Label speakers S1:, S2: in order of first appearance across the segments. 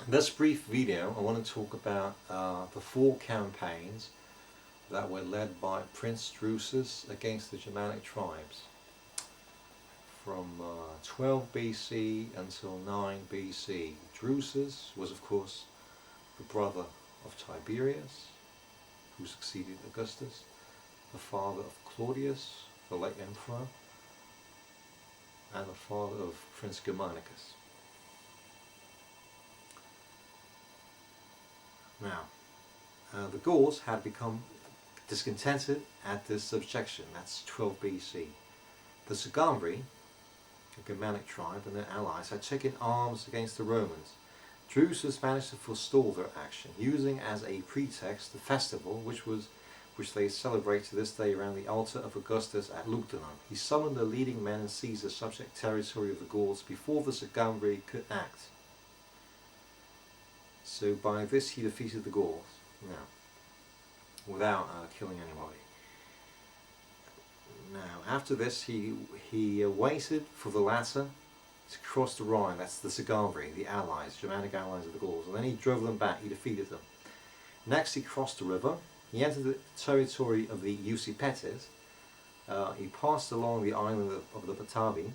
S1: In this brief video I want to talk about the 4 campaigns that were led by Prince Drusus against the Germanic tribes from 12 BC until 9 BC. Drusus was of course the brother of Tiberius, who succeeded Augustus, the father of Claudius, the late emperor, and the father of Prince Germanicus. Now, the Gauls had become discontented at this subjection. That's 12 BC. The Sugambri, a Germanic tribe, and their allies had taken arms against the Romans. Drusus managed to forestall their action, using as a pretext the festival which they celebrate to this day around the altar of Augustus at Lugdunum. He summoned the leading men and seized the subject territory of the Gauls before the Sugambri could act. So by this he defeated the Gauls, without killing anybody. Now, after this he waited for the latter to cross the Rhine. That's the Sugambri, the allies, Germanic allies of the Gauls, and then he drove them back, he defeated them. Next he crossed the river, he entered the territory of the Usipetes, he passed along the island of the Batavi,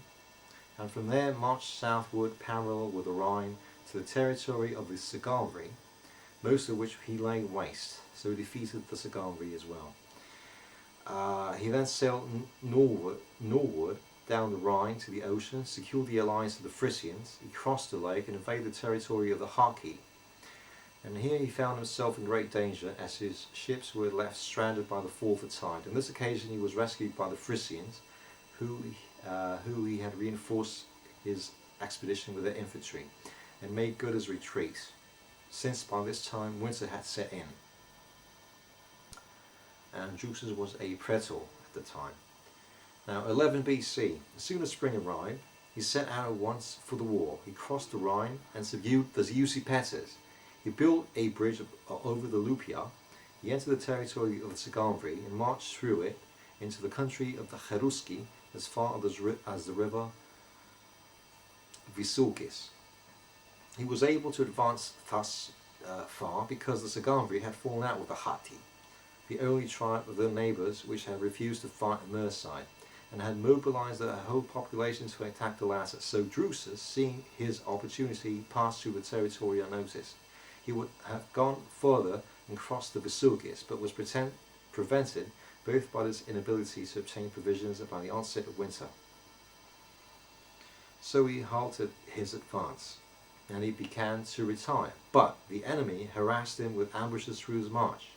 S1: and from there marched southward parallel with the Rhine to the territory of the Sugambri, most of which he laid waste, so he defeated the Sugambri as well. He then sailed northward down the Rhine to the ocean, secured the alliance of the Frisians, he crossed the lake and invaded the territory of the Haki. And here he found himself in great danger as his ships were left stranded by the fall of the tide. On this occasion he was rescued by the Frisians, who he had reinforced his expedition with their infantry and made good his retreat, since by this time winter had set in. And Drusus was a praetor at the time. Now 11 BC, as soon as spring arrived, he set out at once for the war. He crossed the Rhine and subdued the Usipetes. He built a bridge over the Lupia. He entered the territory of the Sugambri and marched through it into the country of the Cheruski as far as the river Visulgis. He was able to advance thus far because the Sugambri had fallen out with the Hatti, the only tribe of their neighbours which had refused to fight on their side, and had mobilized their whole population to attack the latter. So Drusus, seeing his opportunity, passed through the territory unnoticed. He would have gone further and crossed the Visulgis, but was prevented both by his inability to obtain provisions and by the onset of winter. So he halted his advance, and he began to retire. But the enemy harassed him with ambushes through his march.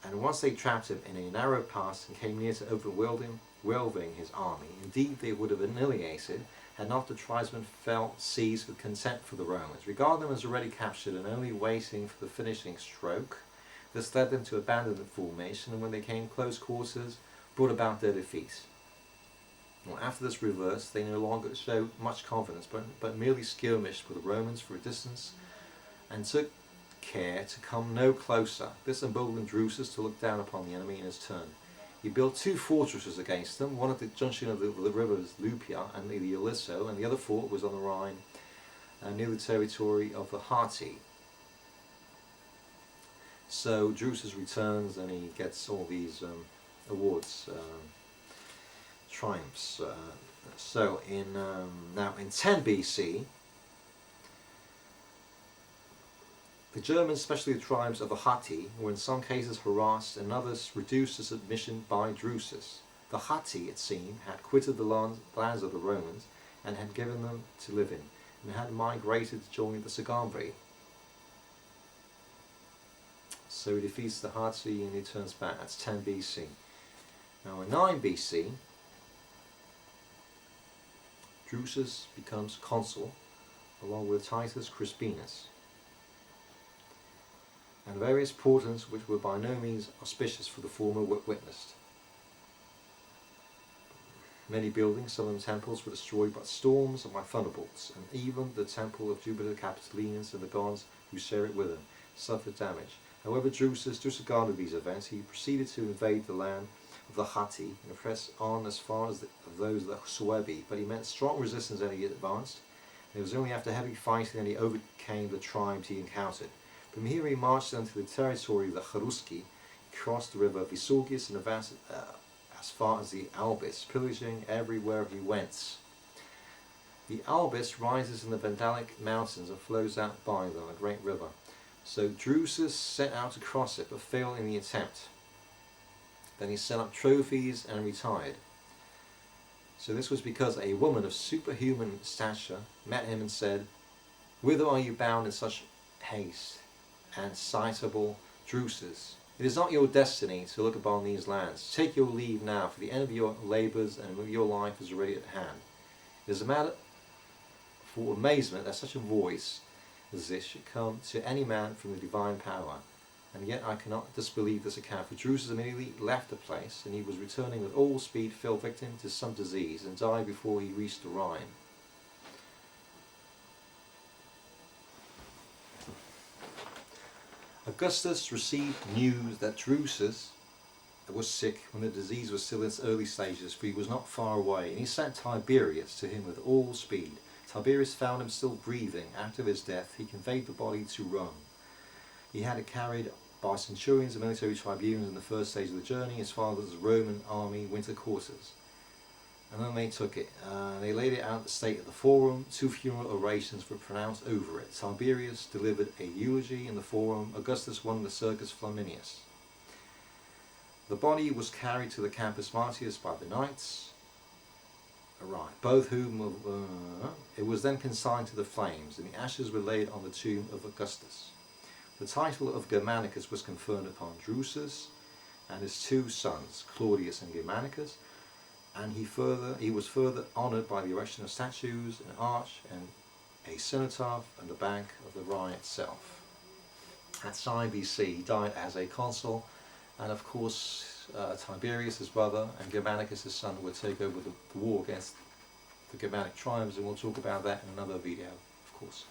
S1: And once they trapped him in a narrow pass and came near to overwhelming his army, indeed they would have annihilated had not the tribesmen felt seized with contempt for the Romans, regarding them as already captured and only waiting for the finishing stroke. This led them to abandon the formation, and when they came close quarters, brought about their defeat. Well, after this reverse, they no longer showed much confidence, but merely skirmished with the Romans for a distance, and took care to come no closer. This emboldened Drusus to look down upon the enemy in his turn. He built 2 fortresses against them, one at the junction of the rivers Lupia and the Iliso, and the other fort was on the Rhine near the territory of the Hatti. So Drusus returns and he gets all these awards, triumphs. So now in 10 BC, the Germans, especially the tribes of the Hatti, were in some cases harassed and others reduced to submission by Drusus. The Hatti, it seemed, had quitted the lands of the Romans and had given them to live in, and had migrated to join the Sugambri. So he defeats the Hatti and he turns back. That's 10 BC. Now in 9 BC, Drusus becomes consul along with Titus Crispinus, and various portents which were by no means auspicious for the former were witnessed. Many buildings, some of them temples, were destroyed by storms and by thunderbolts, and even the temple of Jupiter Capitolinus and the gods who share it with him suffered damage. However, Drusus disregarded these events. He proceeded to invade the land of the Hatti and press on as far as those of the Suebi, but he met strong resistance as he advanced, It was only after heavy fighting that he overcame the tribes he encountered. From here he marched onto the territory of the Cheruski, crossed the river Visurgis, and advanced as far as the Albis, pillaging everywhere he went. The Albis rises in the Vandalic mountains and flows out by them, a great river. So Drusus set out to cross it, but failed in the attempt. Then he set up trophies and retired. So this was because a woman of superhuman stature met him and said, "Whither are you bound in such haste, and citable Drusus? It is not your destiny to look upon these lands. Take your leave now, for the end of your labours and your life is already at hand." It is a matter for amazement that such a voice as this should come to any man from the divine power, and yet I cannot disbelieve this account, for Drusus immediately left the place, and he was returning with all speed, fell victim to some disease, and died before he reached the Rhine. Augustus received news that Drusus was sick when the disease was still in its early stages, for he was not far away, and he sent Tiberius to him with all speed. Tiberius found him still breathing. After his death, he conveyed the body to Rome. He had it carried by centurions and military tribunes in the first stage of the journey as far as the Roman army winter quarters. And then they took it. They laid it out at the state of the Forum. 2 funeral orations were pronounced over it. Tiberius delivered a eulogy in the Forum. Augustus won the Circus Flaminius. The body was carried to the Campus Martius by the knights. Both whom it was then consigned to the flames, and the ashes were laid on the tomb of Augustus. The title of Germanicus was conferred upon Drusus and his 2 sons, Claudius and Germanicus, and he was further honoured by the erection of statues, an arch, and a cenotaph on the bank of the Rhine itself. At 9 BC, he died as a consul, and of course Tiberius, his brother, and Germanicus, his son, would take over the war against the Germanic tribes, and we'll talk about that in another video, of course.